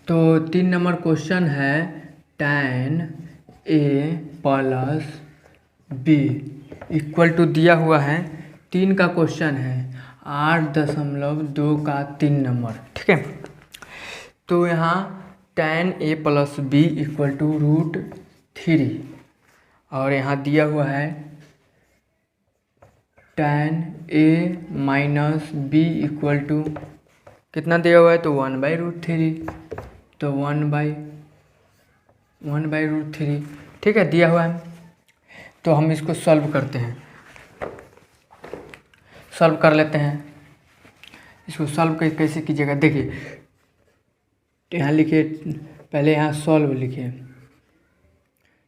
तो 3 number question है tan a plus b equal to दिया हुआ है 3 का क्वेश्चन है 8.2 का 3 नंबर। ठीक है, तो यहाँ tan a plus b equal to √3 और यहाँ दिया हुआ है tan a minus b equal to कितना दिया हुआ है, तो 1/√3, तो 1/√3। ठीक है, दिया हुआ है। तो हम इसको सॉल्व करते हैं, सॉल्व कर लेते हैं। इसको सॉल्व कैसे कीजिएगा, देखिए यहाँ लिखिए, पहले यहाँ सॉल्व लिखिए,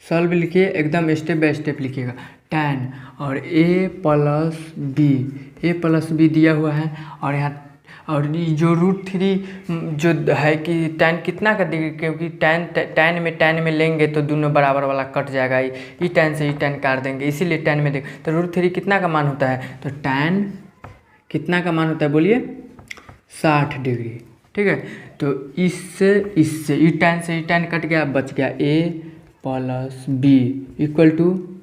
सॉल्व लिखिए, एकदम स्टेप बाय स्टेप लिखिएगा। tan और a प्लस बी दिया हुआ है और यहाँ और जो √3 जो है कि tan कितना का देंगे, क्योंकि tan में लेंगे तो दोनों बराबर वाला कट जाएगा, ई tan से ई tan काट देंगे, इसीलिए tan में देंगे। तो √3 कितना का मान होता है, तो tan कितना का मान होता है बोलिए, 60 डिग्री। ठीक है, तो इससे ई tan से ई tan कट गया, बच गया a plus B equal to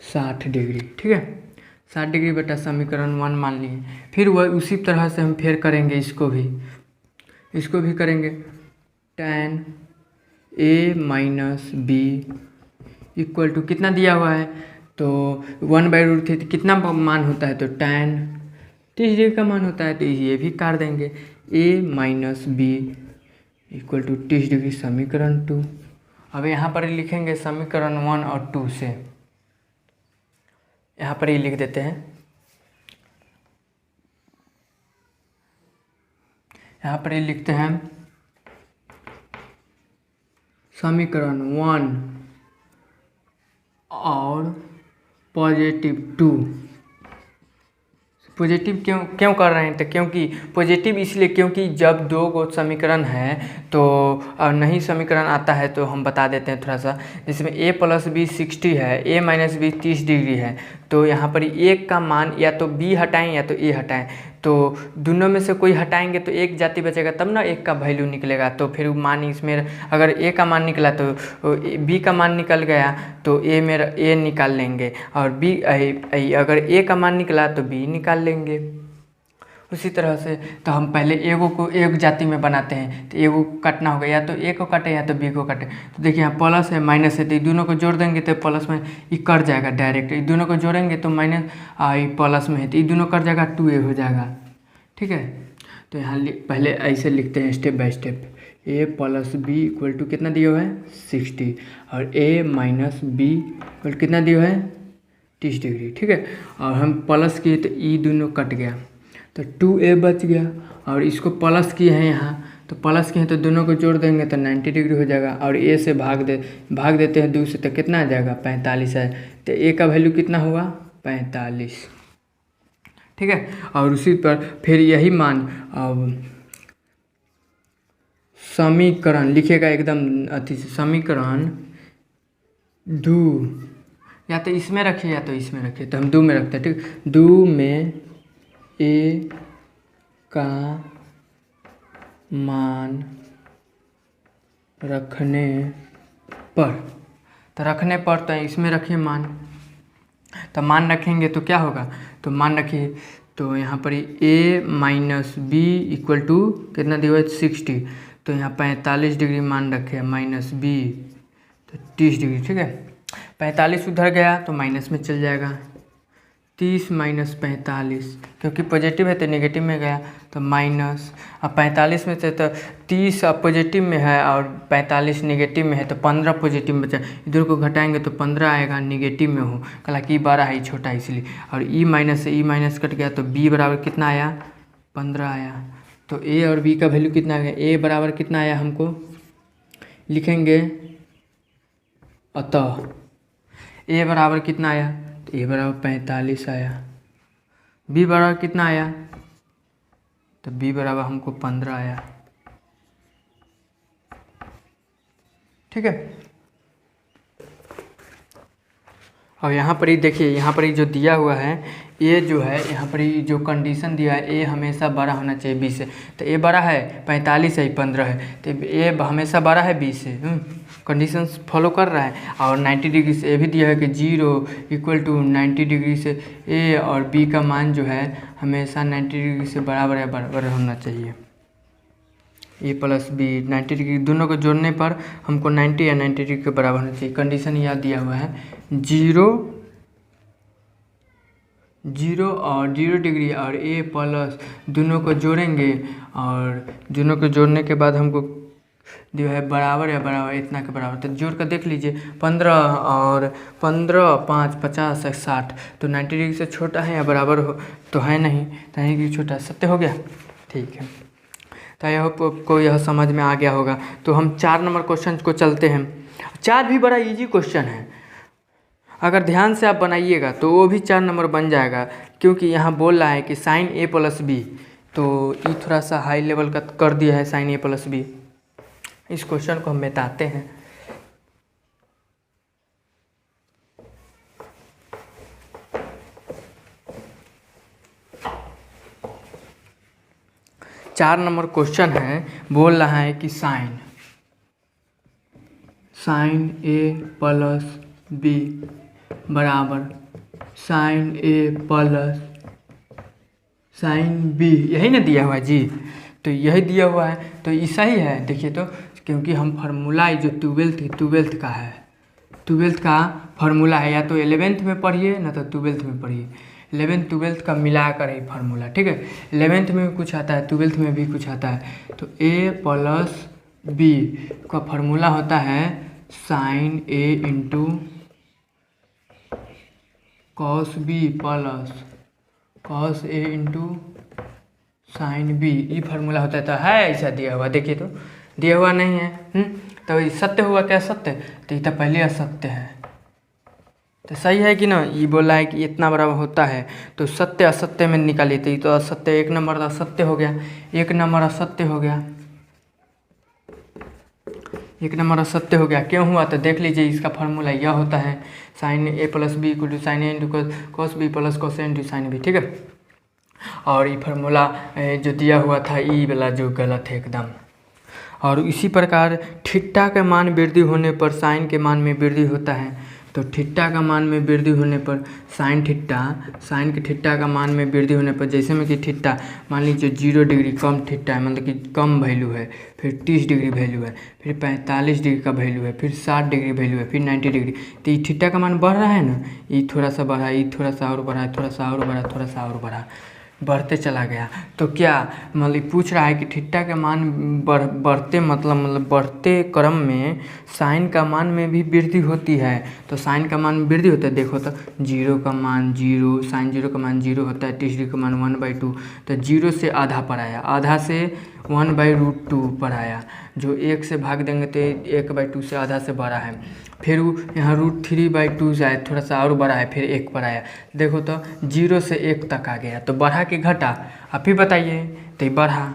60 degree. ठीक है, 60 डिग्री बेटा समीकरण 1 मान लिए। फिर वह उसी तरह से हम फिर करेंगे, इसको भी करेंगे। tan a minus B equal to कितना दिया हुआ है, तो 1/√3 कितना मान होता है, तो tan 30 डिग्री का मान होता है, तो ये भी काट देंगे। a minus B equal to 30 degree, समीकरण 2। अब यहाँ पर लिखेंगे समीकरण 1 और 2 से, यहाँ पर ही लिख देते हैं। यहाँ पर ही लिखते हैं समीकरण 1 और +2। पॉजिटिव क्यों कर रहे हैं, तो क्योंकि पॉजिटिव इसलिए क्योंकि जब 2 गो समीकरण है तो नहीं समीकरण आता है तो हम बता देते हैं थोड़ा सा। जिसमें a प्लस बी 60 है, a माइनस बी 30 डिग्री है, तो यहाँ पर एक का मान या तो b हटाएं या तो a हटाएं, तो दोनों में से कोई हटाएंगे तो एक जाति बचेगा, तब ना एक का वैल्यू निकलेगा। तो फिर मान इसमें अगर a का मान निकला तो b का मान निकल गया, तो a निकाल लेंगे, और b अगर a का मान निकला तो b निकाल लेंगे। उसी तरह से तो हम पहले एगो को एक जाति में बनाते हैं, तो एगो काटना होगा, या तो a को काटे या तो b को काटे। तो देखिए यहाँ प्लस है माइनस है, तो ये दोनों को जोड़ देंगे तो प्लस में ये कट जाएगा डायरेक्ट, ये दोनों को जोड़ेंगे तो माइनस ये प्लस में है तो ये दोनों कट जाएगा, 2a हो जाएगा। ठीक है, तो यहाँ पहले ऐसे लिखते हैं step by step. a plus B equal to कितना दिया हुआ है, 60, और a माइनस बी इक्वल कितना दिया हुआ है, 30 डिग्री। ठीक है, और हम प्लस किए तो ई दोनों कट गया, तो 2a बच गया, और इसको प्लस किए हैं यहाँ, तो प्लस किए हैं तो दोनों को जोड़ देंगे तो 90 डिग्री हो जाएगा, और a से भाग देते हैं 2 से, तो कितना आ जाएगा, 45 है। तो a का वैल्यू कितना हुआ, 45। ठीक है, और उसी पर फिर यही मान अब समीकरण लिखेगा एकदम अति से, समीकरण 2 या तो इसमें रखिए या तो इसमें रखिए, तो हम 2 में रखते हैं। ठीक, 2 में a का मान रखने पर, तो रखने पर तो इसमें रखिए मान, तो मान रखेंगे तो क्या होगा, तो मान रखिए, तो यहाँ पर a minus B equal to कितना दिया हुआ है, 60, तो यहाँ 45 डिग्री मान रखे माइनस बी, तो 30 डिग्री। ठीक है, 45 उधर गया तो माइनस में चल जाएगा, 30 माइनस 45, क्योंकि पॉजिटिव है तो नेगेटिव में गया, तो माइनस, अब 45 में से तो 30 पॉजिटिव में है और 45 नेगेटिव में है, तो 15 पॉजिटिव में बचा, इधर को घटाएंगे तो 15 आएगा, नेगेटिव में हो, कल कि 12 है छोटा है इसलिए, और ई माइनस से ई माइनस कट गया तो b बराबर कितना आया, 15 आया। तो a और b का वैल्यू कितना आ गया, a बराबर कितना आया हमको लिखेंगे, अतः a बराबर कितना आया, तो a बराबर 45 आया। b बराबर कितना आया, तो b बराबर हमको 15 आया। ठीक है, और यहाँ पर ही देखिए, यहाँ पर ही जो दिया हुआ है ए जो है यहाँ पर ये जो कंडीशन दिया है ए हमेशा बड़ा होना चाहिए 20 से, तो ए बड़ा है 45 है 15 है, तो ए हमेशा बड़ा है 20 से, कंडीशन फॉलो कर रहा है। और 90 डिग्री से ए भी दिया है कि 0 इक्वल टू 90 डिग्री से ए और बी का मान जो है हमेशा 90 डिग्री से बराबर या बराबर होना चाहिए। ए प्लस बी 90 डिग्री दोनों को जोड़ने पर हमको 90 या 90 डिग्री के बराबर होना चाहिए। कंडीशन याद दिया हुआ है 0 और 0 डिग्री और ए प्लस दोनों को जोड़ेंगे और दोनों को जोड़ने के बाद हमको जो है बराबर या बराबर इतना के बराबर, तो जोड़ कर देख लीजिए 15 और 15 5 50 है 60, तो 90 डिग्री से छोटा है या बराबर हो तो है नहीं, 90 डिग्री छोटा है, सत्य हो गया। ठीक है, तो आई होप आपको यह समझ में आ गया होगा। तो हम 4 नंबर क्वेश्चन को चलते हैं। 4 भी बड़ा इजी क्वेश्चन है, अगर ध्यान से आप बनाइएगा तो वो भी 4 नंबर बन जाएगा, क्योंकि यहाँ बोल रहा है कि साइन ए प्लस बी, तो ये थोड़ा सा हाई लेवल का कर दिया है साइन ए प्लस बी। इस क्वेश्चन को हम मिटाते हैं। चार नंबर क्वेश्चन है, बोल रहा है कि साइन ए प्लस बी बराबर sign A plus sine B, यही ना दिया हुआ है जी, तो यही दिया हुआ है, तो ऐसा ही है। देखिए तो क्योंकि हम फार्मूला जो ट्वेल्थ का है, 12th का फार्मूला है, या तो 11th में पढ़िए ना तो 12th में पढ़िए, 11th 12th का मिला कर ही फार्मूला, ठीक है। 11th में भी कुछ आता है, 12th में भी कुछ आता है, तो ए प्लस बी का फार्मूला होता है sine A into cos B plus cos A into sine B, ये फार्मूला होता है। तो है ऐसा दिया हुआ, देखिए तो दिया हुआ नहीं है, तो ये सत्य हुआ क्या? सत्य, तो ये तो पहले असत्य है, तो सही है कि ना। ये बोला है कि इतना बड़ा होता है, तो सत्य असत्य में निकालिए, तो ये तो असत्य, 1 नंबर असत्य हो गया, 1 नंबर असत्य हो गया, 1 नंबर असत्य हो गया। क्यों हुआ? तो देख लीजिए, इसका फार्मूला यह होता है sine A plus B equal to sine A into cos B plus cos A into sine B, ठीक है। और ये फार्मूला जो दिया हुआ था ई वाला जो गलत है एकदम। और इसी प्रकार थीटा के मान वृद्धि होने पर साइन के मान में वृद्धि होता है, तो थीटा का मान में वृद्धि होने पर साइन के थीटा का मान में वृद्धि होने पर, जैसे में कि थीटा मान लीजिए 0 डिग्री कम थीटा है, मतलब कि कम वैल्यू है, फिर 30 डिग्री वैल्यू है, फिर 45 डिग्री का वैल्यू है, फिर 60 डिग्री वैल्यू है, फिर 90 डिग्री, तो ये थीटा का मान बढ़ रहा है ना, ये थोड़ा सा बढ़ा, ये थोड़ा सा और बढ़ा, थोड़ा सा और बढ़ा, थोड़ा सा और बढ़ा, बढ़ते चला गया। तो क्या मतलब पूछ रहा है कि थीटा के मान बढ़ते मतलब बढ़ते क्रम में साइन का मान में भी वृद्धि होती है, तो साइन का मान वृद्धि होता है। देखो तो 0 का मान 0, साइन 0 का मान 0 होता है, 30 डिग्री का मान 1/2, तो 0 से आधा पर आया, आधा से 1/√2 पर आया, जो 1 से भाग देंगे तो 1/2 से आधा से बड़ा है, फिर यहाँ √3/2 से आया, थोड़ा सा और बड़ा है, फिर 1 पर आया। देखो तो 0 से 1 तक आ गया, तो बढ़ा कि घटा आप ही बताइए। तो ये बढ़ा,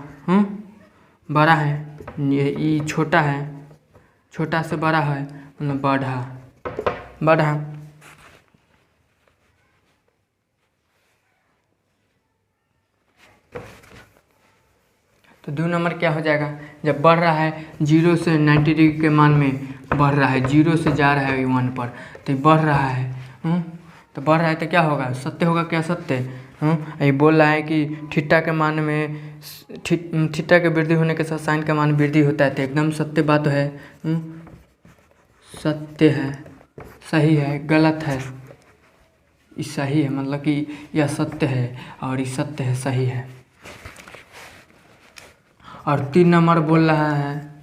बड़ा है, ये छोटा है, छोटा से बड़ा है, मतलब बढ़ा। तो 2 नंबर क्या हो जाएगा? जब बढ़ रहा है 0 से 90 डिग्री के मान में बढ़ रहा है, 0 से जा रहा है 1 पर, तो ये बढ़ रहा है, तो बढ़ रहा है तो क्या होगा? सत्य होगा क्या? सत्य। ये बोल रहा है कि थीटा के मान में थीटा के वृद्धि होने के साथ साइन का मान वृद्धि होता है, तो एकदम सत्य बात है, सत्य है, सही है, गलत है, ये सही है, मतलब कि यह सत्य है और ये सत्य है, सही है। और 3 नंबर बोल रहा है,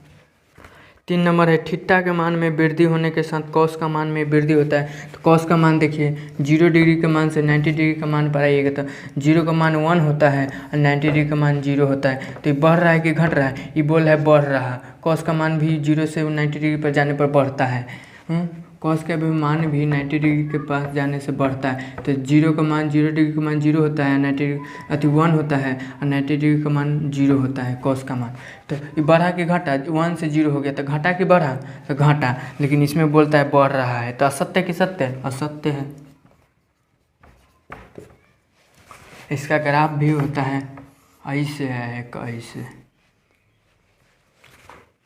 3 नंबर है थीटा के मान में वृद्धि होने के साथ कॉस का मान में वृद्धि होता है। तो कॉस का मान देखिए 0 डिग्री के मान से 90 डिग्री का मान पर आइएगा, तो 0 का मान 1 होता है और 90 डिग्री का मान 0 होता है, तो ये बढ़ रहा है कि घट रहा है? ये बोल रहा है बढ़ रहा। कॉस का मान भी 0 से 90 डिग्री पर जाने पर बढ़ता है, कॉस का भी मान भी 90 डिग्री के पास जाने से बढ़ता है। तो 0 का मान 0 डिग्री का मान 0 होता है, 1 होता है और 90 डिग्री का मान 0 होता है कॉस का मान। तो ये बढ़ा कि घटा? 1 से 0 हो गया, तो घटा कि बढ़ा? तो घटा, लेकिन इसमें बोलता है बढ़ रहा है, तो असत्य कि सत्य? असत्य है। इसका ग्राफ भी होता है ऐसे है, एक ऐसे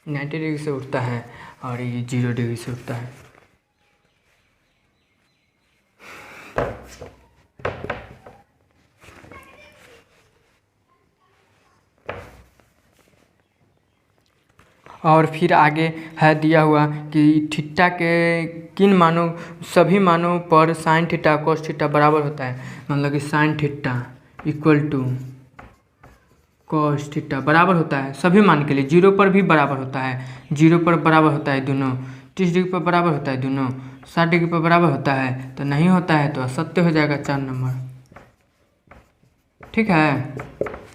90 डिग्री से उठता है और ये 0 डिग्री से उठता है। और फिर आगे है दिया हुआ कि थीटा के किन मानों, सभी मानों पर साइन थीटा कोस थीटा बराबर होता है। मतलब कि sine theta equal to cos theta बराबर होता है सभी मान के लिए। 0 पर भी बराबर होता है, 0 पर बराबर होता है दोनों, 30 डिग्री पर बराबर होता है दोनों, 60 डिग्री पर बराबर होता है तो नहीं होता है, तो असत्य हो जाएगा 4 नंबर। ठीक है,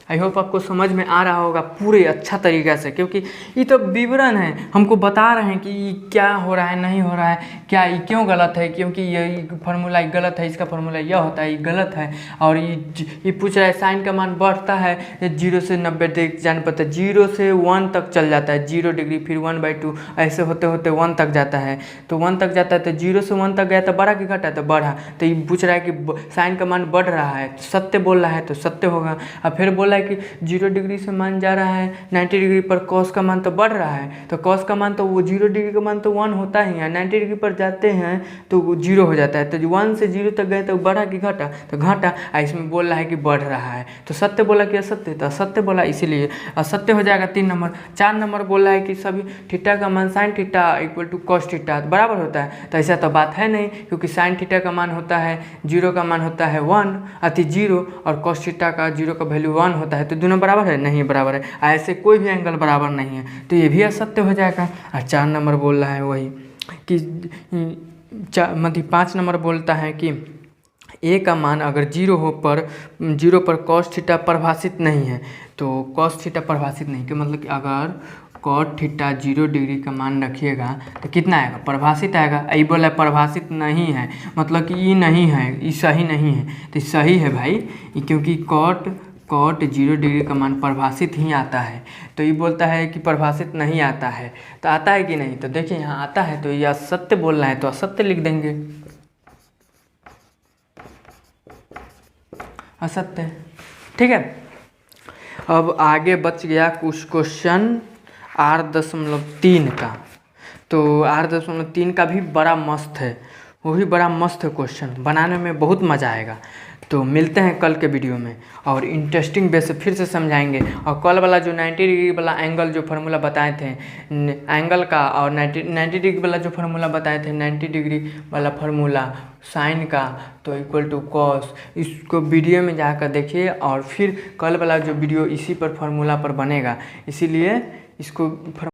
आई होप आपको समझ में आ रहा होगा पूरे अच्छा तरीक़ा से, क्योंकि ये तो विवरण है, हमको बता रहे हैं कि ये क्या हो रहा है नहीं हो रहा है, क्या ये क्यों गलत है, क्योंकि ये फार्मूला गलत है, इसका फार्मूला यह होता है, ये गलत है। और ये पूछ रहा है साइन का मान बढ़ता है 0 से 90 डिग्री जान पड़ता है, 0 से 1 तक चल जाता है, 0 डिग्री फिर 1/2 ऐसे होते होते 1 तक जाता है। तो 1 तक जाता है तो 0 से 1 तक गया तो बढ़ा कि घटा, तो बढ़ा। तो ये पूछ रहा है कि साइन का मान बढ़ रहा है, तो सत्य बोल रहा है तो सत्य होगा। और फिर बोला है कि 0 डिग्री से मान जा रहा है 90 डिग्री पर, कॉस का मान तो बढ़ रहा है, तो कॉस का मान तो वो 0 डिग्री का मान तो 1 होता ही है, 90 डिग्री पर जाते हैं तो वो 0 हो जाता है। तो 1 से 0 तक गए तो बढ़ा कि घटा, तो घटा। इसमें बोल रहा है कि बढ़ रहा है, तो सत्य बोला कि असत्य, तो असत्य बोला, इसीलिए असत्य हो जाएगा 3 नंबर। 4 नंबर बोल रहा है कि सभी थीटा का मान sine theta equal to cos theta बराबर होता है, तो ऐसा तो बात है नहीं, क्योंकि साइन थीटा का मान होता है 0 का मान होता है 1 अति 0 और कॉस थीटा का 0 का वैल्यू 1 होता है, तो दोनों बराबर है नहीं बराबर है, ऐसे कोई भी एंगल बराबर नहीं है, तो ये भी असत्य हो जाएगा। और 4 नंबर बोल रहा है वही कि मतलब 5 नंबर बोलता है कि ए का मान अगर 0 पर कॉस थीटा परिभाषित नहीं है, तो कॉस थीटा परिभाषित नहीं कि मतलब कि अगर कॉट थीटा 0 डिग्री का मान रखिएगा तो कितना आएगा, परिभाषित आएगा। ये बोला परिभाषित नहीं है, मतलब कि ये नहीं है, ये सही नहीं है, तो सही है भाई, क्योंकि कॉट 0 डिग्री का मान परिभाषित ही आता है। तो ये बोलता है कि परिभाषित नहीं आता है, तो आता है कि नहीं, तो देखिए यहाँ आता है, तो ये असत्य बोल रहा है तो असत्य लिख देंगे, असत्य। ठीक है, अब आगे बच गया कुछ क्वेश्चन 8.3 का। तो 8.3 का भी बड़ा मस्त है, वो भी बड़ा मस्त क्वेश्चन, बनाने में बहुत मज़ा आएगा। तो मिलते हैं कल के वीडियो में और इंटरेस्टिंग वे से फिर से समझाएंगे। और कल वाला जो 90 डिग्री वाला एंगल जो फार्मूला बताए थे एंगल का, और 90 डिग्री वाला जो फार्मूला बताए थे 90 डिग्री वाला फार्मूला साइन का, तो इक्वल टू कॉस, इसको वीडियो में जाकर देखिए। और फिर कल वाला जो वीडियो इसी पर फार्मूला पर बनेगा, इसीलिए इसको